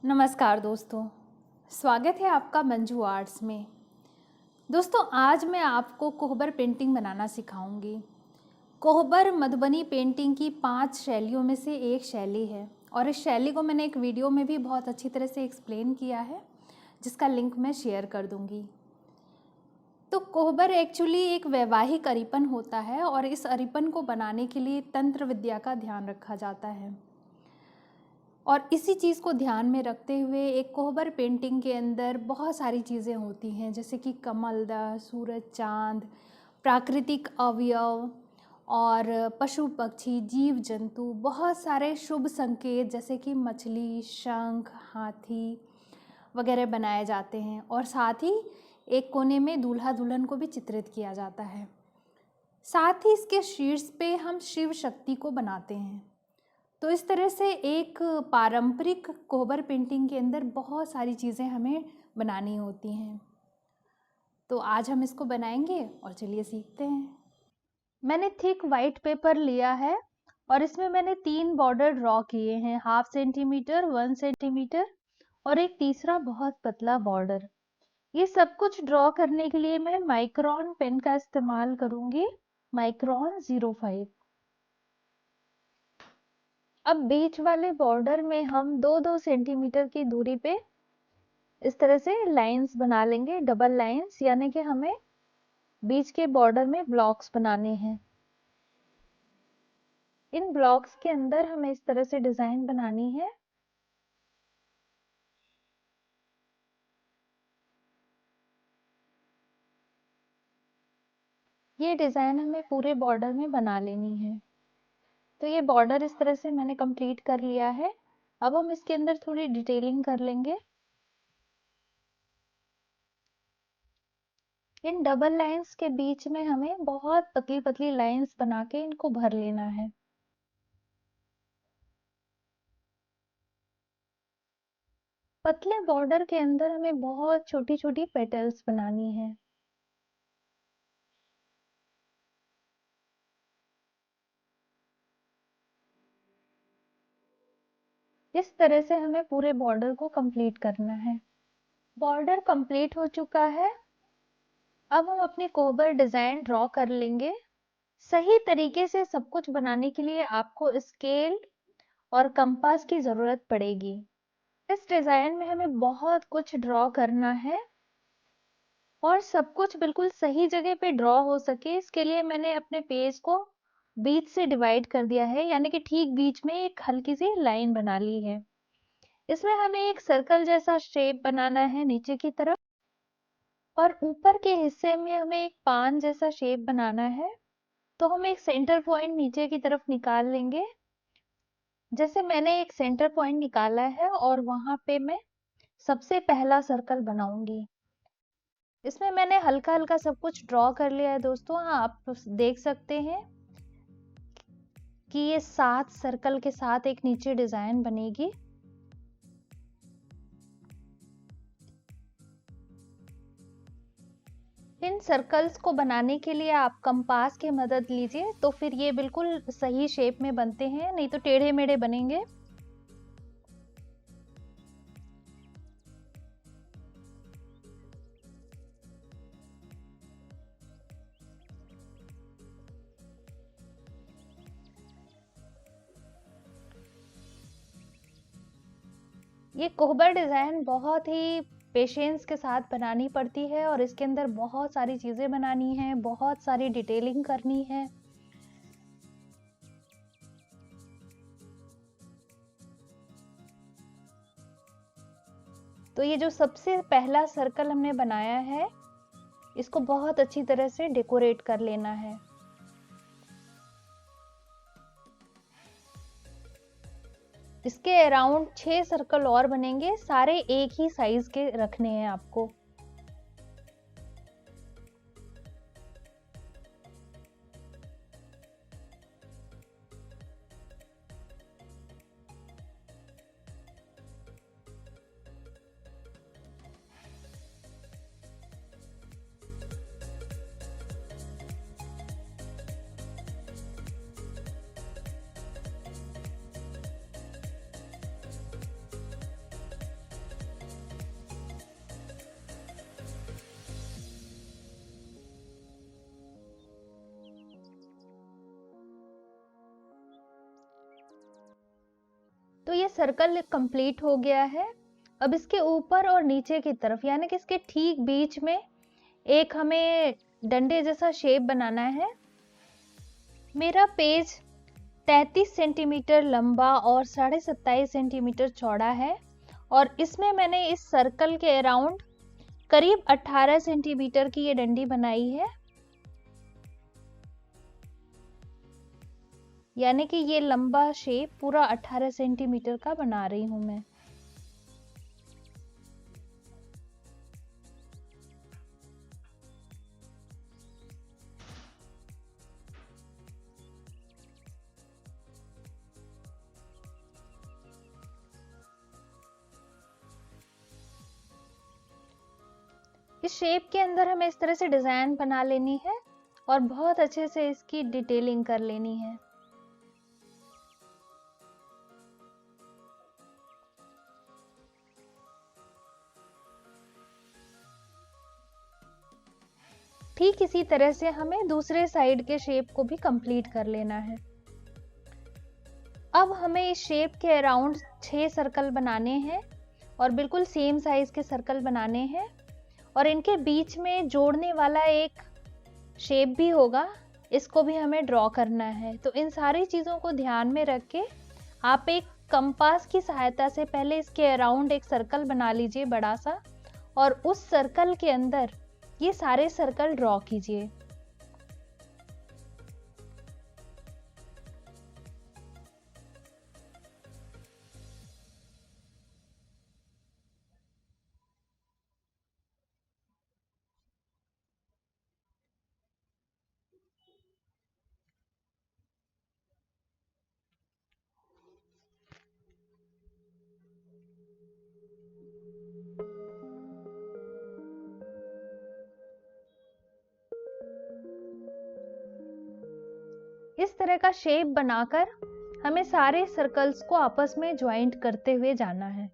नमस्कार दोस्तों, स्वागत है आपका मंजू आर्ट्स में। दोस्तों, आज मैं आपको कोहबर पेंटिंग बनाना सिखाऊंगी। कोहबर मधुबनी पेंटिंग की 5 शैलियों में से एक शैली है और इस शैली को मैंने एक वीडियो में भी बहुत अच्छी तरह से एक्सप्लेन किया है, जिसका लिंक मैं शेयर कर दूंगी। तो कोहबर एक्चुअली एक वैवाहिक अरिपन होता है और इस अरिपन को बनाने के लिए तंत्र विद्या का ध्यान रखा जाता है। और इसी चीज़ को ध्यान में रखते हुए एक कोहबर पेंटिंग के अंदर बहुत सारी चीज़ें होती हैं, जैसे कि कमलदह, सूरज, चांद, प्राकृतिक अवयव और पशु पक्षी, जीव जंतु, बहुत सारे शुभ संकेत जैसे कि मछली, शंख, हाथी वगैरह बनाए जाते हैं। और साथ ही एक कोने में दूल्हा दुल्हन को भी चित्रित किया जाता है। साथ ही इसके शीर्ष पे हम शिव शक्ति को बनाते हैं। तो इस तरह से एक पारंपरिक कोहबर पेंटिंग के अंदर बहुत सारी चीज़ें हमें बनानी होती हैं। तो आज हम इसको बनाएंगे और चलिए सीखते हैं। मैंने थिक वाइट पेपर लिया है और इसमें मैंने 3 बॉर्डर ड्रॉ किए हैं, 1/2 सेंटीमीटर, 1 सेंटीमीटर और एक तीसरा बहुत पतला बॉर्डर। ये सब कुछ ड्रॉ करने के लिए मैं माइक्रोन पेन का इस्तेमाल करूंगी, माइक्रोन 05। अब बीच वाले बॉर्डर में हम 2-2 सेंटीमीटर की दूरी पे इस तरह से लाइंस बना लेंगे, डबल लाइंस, यानी कि हमें बीच के बॉर्डर में ब्लॉक्स बनाने हैं। इन ब्लॉक्स के अंदर हमें इस तरह से डिजाइन बनानी है। ये डिजाइन हमें पूरे बॉर्डर में बना लेनी है। तो ये बॉर्डर इस तरह से मैंने कंप्लीट कर लिया है। अब हम इसके अंदर थोड़ी डिटेलिंग कर लेंगे। इन डबल लाइंस के बीच में हमें बहुत पतली पतली लाइंस बना के इनको भर लेना है। पतले बॉर्डर के अंदर हमें बहुत छोटी छोटी पेटल्स बनानी है। इस तरह से हमें पूरे बॉर्डर को कंप्लीट करना है। बॉर्डर कंप्लीट हो चुका है। अब हम अपनी कोहबर डिजाइन ड्रॉ कर लेंगे। सही तरीके से सब कुछ बनाने के लिए आपको स्केल और कंपास की जरूरत पड़ेगी। इस डिजाइन में हमें बहुत कुछ ड्रॉ करना है और सब कुछ बिल्कुल सही जगह पे ड्रॉ हो सके, इसके लिए मैंने अपने पेज को बीच से डिवाइड कर दिया है, यानी कि ठीक बीच में एक हल्की सी लाइन बना ली है। इसमें हमें एक सर्कल जैसा शेप बनाना है नीचे की तरफ और ऊपर के हिस्से में हमें एक पान जैसा शेप बनाना है। तो हम एक सेंटर पॉइंट नीचे की तरफ निकाल लेंगे। जैसे मैंने एक सेंटर पॉइंट निकाला है और वहां पे मैं सबसे पहला सर्कल बनाऊंगी। इसमें मैंने हल्का हल्का सब कुछ ड्रॉ कर लिया है दोस्तों। आप देख सकते हैं कि ये 7 सर्कल के साथ एक नीचे डिजाइन बनेगी। इन सर्कल्स को बनाने के लिए आप कंपास की मदद लीजिए, तो फिर ये बिल्कुल सही शेप में बनते हैं, नहीं तो टेढ़े मेढ़े बनेंगे। ये कोहबर डिजाइन बहुत ही पेशेंस के साथ बनानी पड़ती है और इसके अंदर बहुत सारी चीजें बनानी है, बहुत सारी डिटेलिंग करनी है। तो ये जो सबसे पहला सर्कल हमने बनाया है, इसको बहुत अच्छी तरह से डेकोरेट कर लेना है। इसके अराउंड 6 सर्कल और बनेंगे, सारे एक ही साइज के रखने हैं आपको। तो ये सर्कल कंप्लीट हो गया है। अब इसके ऊपर और नीचे की तरफ यानी कि इसके ठीक बीच में एक हमें डंडे जैसा शेप बनाना है। मेरा पेज 33 सेंटीमीटर लंबा और 27.5 सेंटीमीटर चौड़ा है और इसमें मैंने इस सर्कल के अराउंड करीब 18 सेंटीमीटर की ये डंडी बनाई है, यानी कि ये लंबा शेप पूरा 18 सेंटीमीटर का बना रही हूं मैं। इस शेप के अंदर हमें इस तरह से डिजाइन बना लेनी है और बहुत अच्छे से इसकी डिटेलिंग कर लेनी है। ठीक इसी तरह से हमें दूसरे साइड के शेप को भी कंप्लीट कर लेना है। अब हमें इस शेप के अराउंड 6 सर्कल बनाने हैं और बिल्कुल सेम साइज के सर्कल बनाने हैं और इनके बीच में जोड़ने वाला एक शेप भी होगा, इसको भी हमें ड्रॉ करना है। तो इन सारी चीज़ों को ध्यान में रख के आप एक कंपास की सहायता से पहले इसके अराउंड एक सर्कल बना लीजिए बड़ा सा और उस सर्कल के अंदर ये सारे सर्कल ड्रॉ कीजिए। इस तरह का शेप बनाकर हमें सारे सर्कल्स को आपस में ज्वाइंट करते हुए जाना है।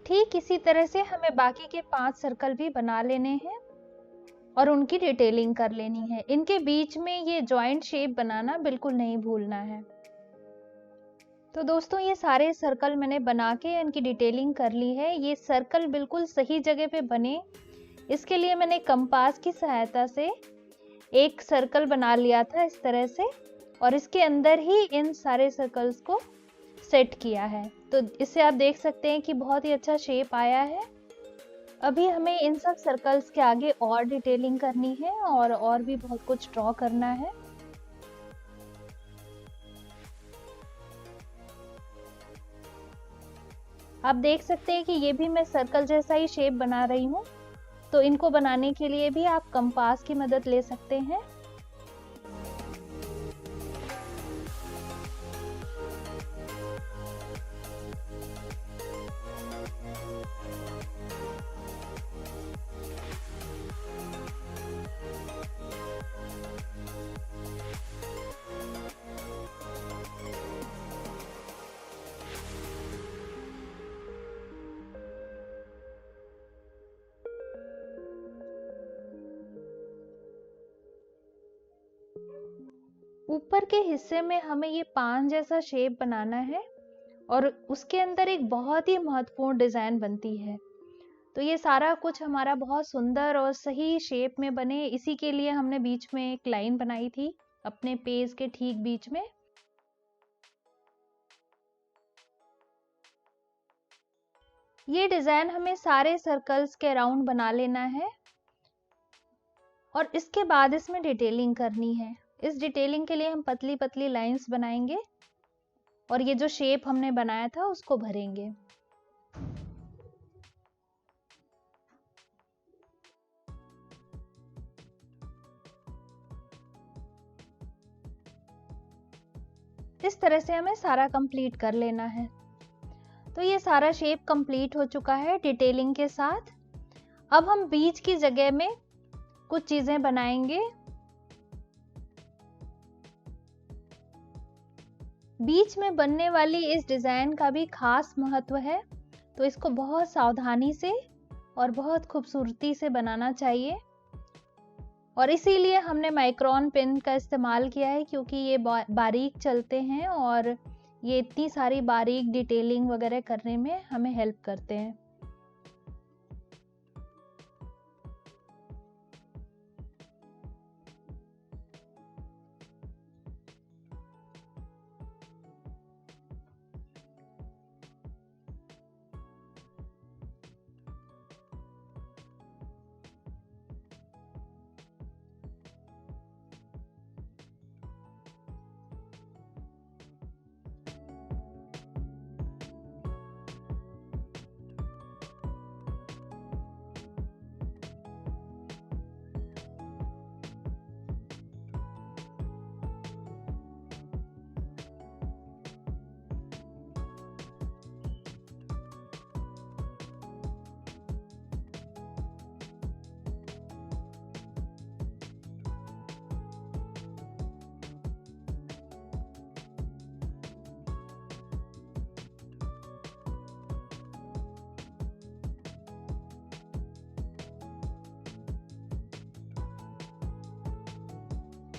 ठीक इसी तरह से हमें बाकी के 5 सर्कल भी बना लेने हैं और उनकी डिटेलिंग कर लेनी है। इनके बीच में ये जॉइंट शेप बनाना बिल्कुल नहीं भूलना है। तो दोस्तों ये सारे सर्कल मैंने बना के इनकी डिटेलिंग कर ली है। ये सर्कल बिल्कुल सही जगह पे बने, इसके लिए मैंने कंपास की सहायता से एक सर्कल बना लिया था इस तरह से और इसके अंदर ही इन सारे सर्कल्स को सेट किया है। तो इससे आप देख सकते हैं कि बहुत ही अच्छा शेप आया है। अभी हमें इन सब सर्कल्स के आगे और डिटेलिंग करनी है और भी बहुत कुछ ड्रॉ करना है। आप देख सकते हैं कि ये भी मैं सर्कल जैसा ही शेप बना रही हूँ। तो इनको बनाने के लिए भी आप कंपास की मदद ले सकते हैं। ऊपर के हिस्से में हमें ये पान जैसा शेप बनाना है और उसके अंदर एक बहुत ही महत्वपूर्ण डिजाइन बनती है। तो ये सारा कुछ हमारा बहुत सुंदर और सही शेप में बने, इसी के लिए हमने बीच में एक लाइन बनाई थी अपने पेज के ठीक बीच में। ये डिजाइन हमें सारे सर्कल्स के अराउंड बना लेना है और इसके बाद इसमें डिटेलिंग करनी है। इस डिटेलिंग के लिए हम पतली पतली लाइंस बनाएंगे और ये जो शेप हमने बनाया था उसको भरेंगे। इस तरह से हमें सारा कंप्लीट कर लेना है। तो ये सारा शेप कंप्लीट हो चुका है डिटेलिंग के साथ। अब हम बीच की जगह में कुछ चीजें बनाएंगे। बीच में बनने वाली इस डिजाइन का भी खास महत्व है, तो इसको बहुत सावधानी से और बहुत खूबसूरती से बनाना चाहिए और इसीलिए हमने माइक्रोन पेन का इस्तेमाल किया है, क्योंकि ये बारीक चलते हैं और ये इतनी सारी बारीक डिटेलिंग वगैरह करने में हमें हेल्प करते हैं।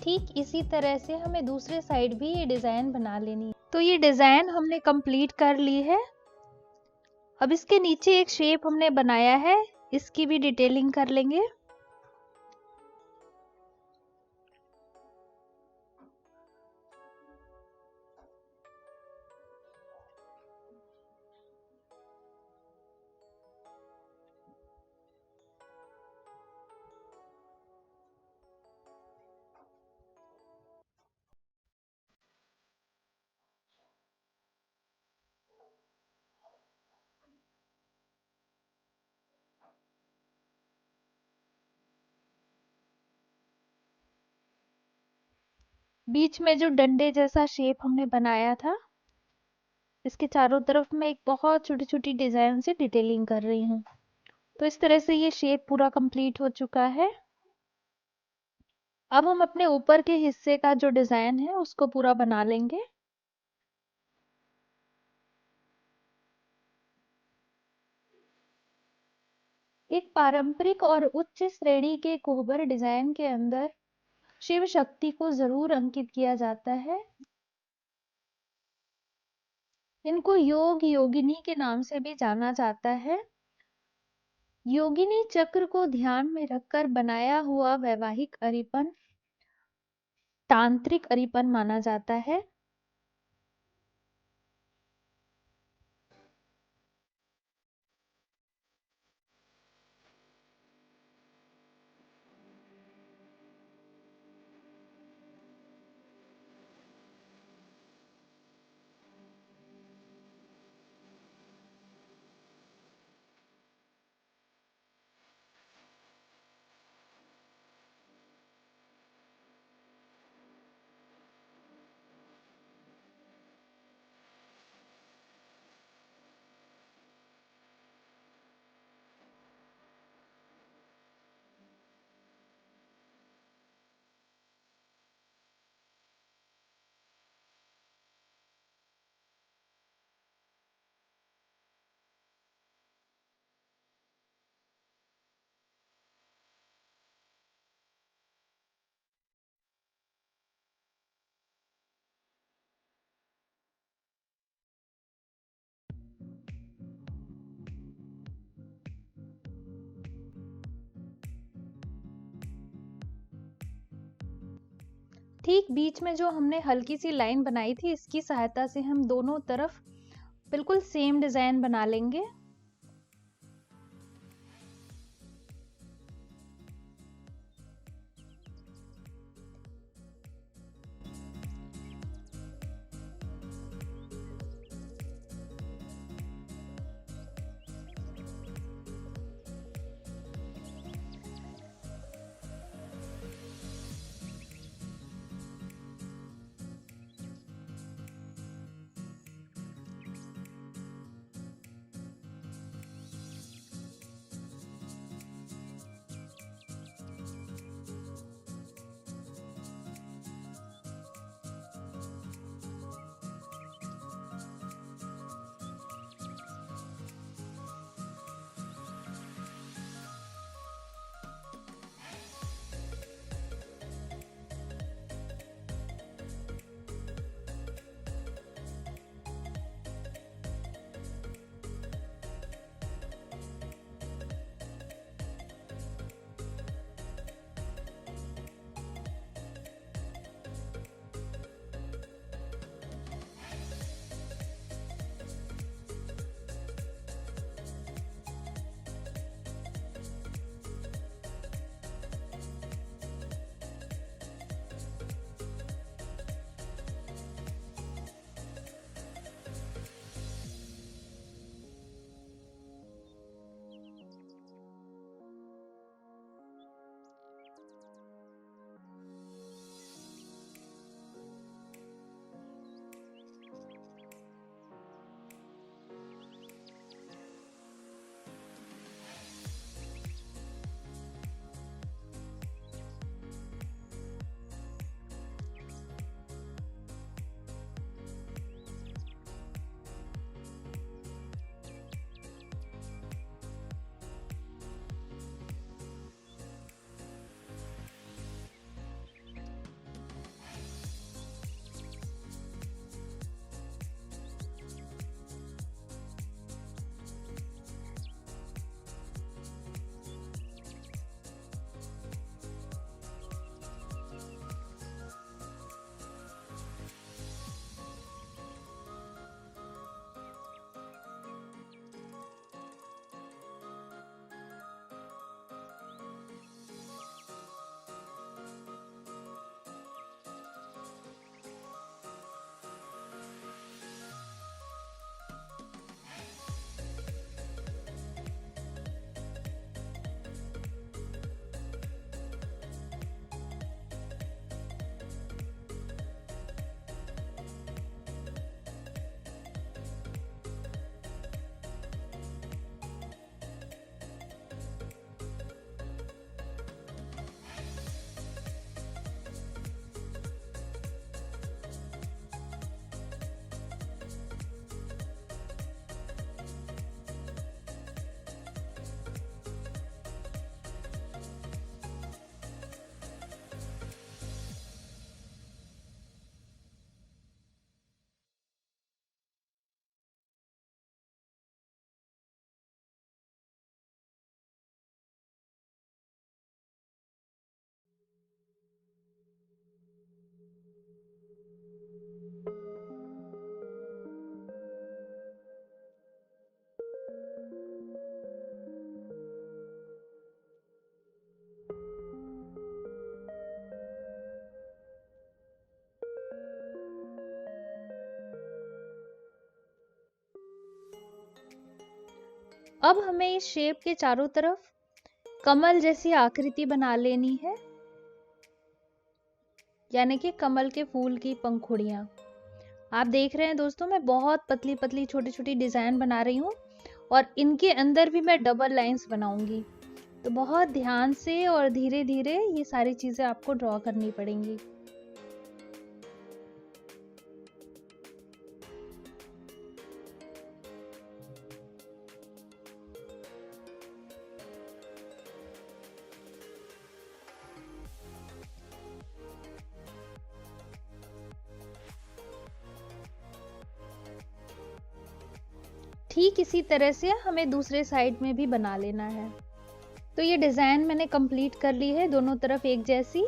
ठीक इसी तरह से हमें दूसरे साइड भी ये डिजाइन बना लेनी है। तो ये डिजाइन हमने कंप्लीट कर ली है। अब इसके नीचे एक शेप हमने बनाया है, इसकी भी डिटेलिंग कर लेंगे। बीच में जो डंडे जैसा शेप हमने बनाया था, इसके चारों तरफ मैं एक बहुत छोटी छोटी डिजाइन से डिटेलिंग कर रही हूँ। तो इस तरह से ये शेप पूरा कंप्लीट हो चुका है। अब हम अपने ऊपर के हिस्से का जो डिजाइन है उसको पूरा बना लेंगे। एक पारंपरिक और उच्च श्रेणी के कोहबर डिजाइन के अंदर शिव शक्ति को जरूर अंकित किया जाता है। इनको योग योगिनी के नाम से भी जाना जाता है। योगिनी चक्र को ध्यान में रखकर बनाया हुआ वैवाहिक अरिपन तांत्रिक अरिपन माना जाता है। ठीक बीच में जो हमने हल्की सी लाइन बनाई थी, इसकी सहायता से हम दोनों तरफ बिल्कुल सेम डिज़ाइन बना लेंगे। अब हमें इस शेप के चारों तरफ कमल जैसी आकृति बना लेनी है, यानी कि कमल के फूल की पंखुड़ियां। आप देख रहे हैं दोस्तों, मैं बहुत पतली पतली छोटी छोटी डिजाइन बना रही हूँ और इनके अंदर भी मैं डबल लाइंस बनाऊंगी। तो बहुत ध्यान से और धीरे धीरे ये सारी चीजें आपको ड्रॉ करनी पड़ेंगी। ठीक इसी तरह से हमें दूसरे साइड में भी बना लेना है। तो ये डिज़ाइन मैंने कंप्लीट कर ली है, दोनों तरफ एक जैसी।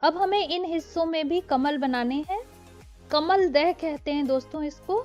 अब हमें इन हिस्सों में भी कमल बनाने हैं। कमल दह कहते हैं दोस्तों इसको।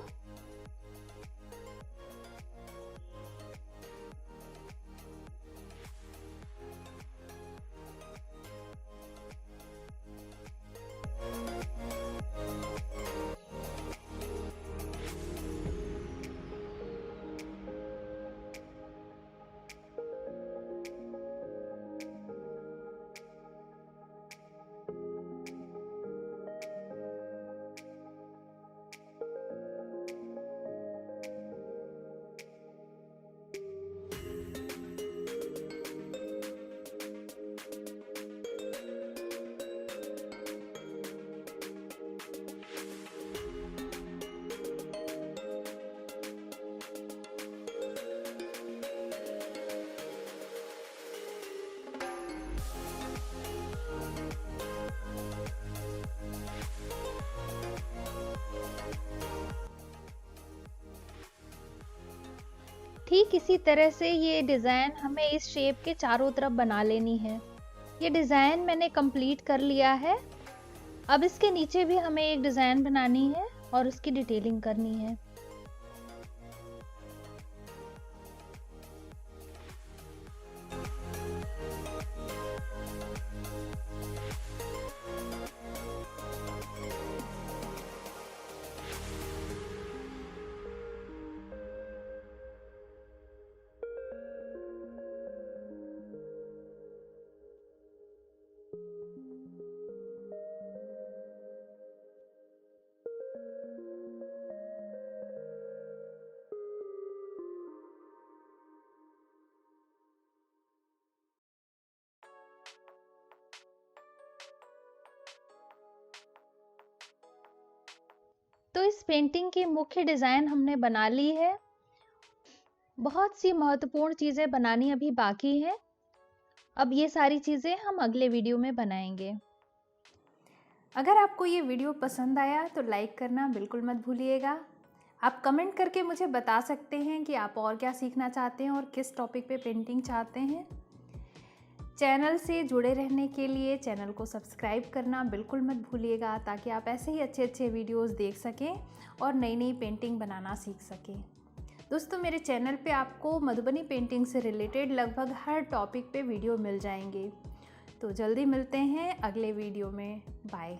ठीक इसी तरह से ये डिज़ाइन हमें इस शेप के चारों तरफ बना लेनी है। ये डिज़ाइन मैंने कंप्लीट कर लिया है। अब इसके नीचे भी हमें एक डिज़ाइन बनानी है और उसकी डिटेलिंग करनी है। तो इस पेंटिंग की मुख्य डिज़ाइन हमने बना ली है। बहुत सी महत्वपूर्ण चीज़ें बनानी अभी बाकी है। अब ये सारी चीज़ें हम अगले वीडियो में बनाएंगे। अगर आपको ये वीडियो पसंद आया तो लाइक करना बिल्कुल मत भूलिएगा। आप कमेंट करके मुझे बता सकते हैं कि आप और क्या सीखना चाहते हैं और किस टॉपिक पे पेंटिंग चाहते हैं। चैनल से जुड़े रहने के लिए चैनल को सब्सक्राइब करना बिल्कुल मत भूलिएगा, ताकि आप ऐसे ही अच्छे अच्छे वीडियोस देख सकें और नई नई पेंटिंग बनाना सीख सकें। दोस्तों, मेरे चैनल पे आपको मधुबनी पेंटिंग से रिलेटेड लगभग हर टॉपिक पे वीडियो मिल जाएंगे। तो जल्दी मिलते हैं अगले वीडियो में। बाय।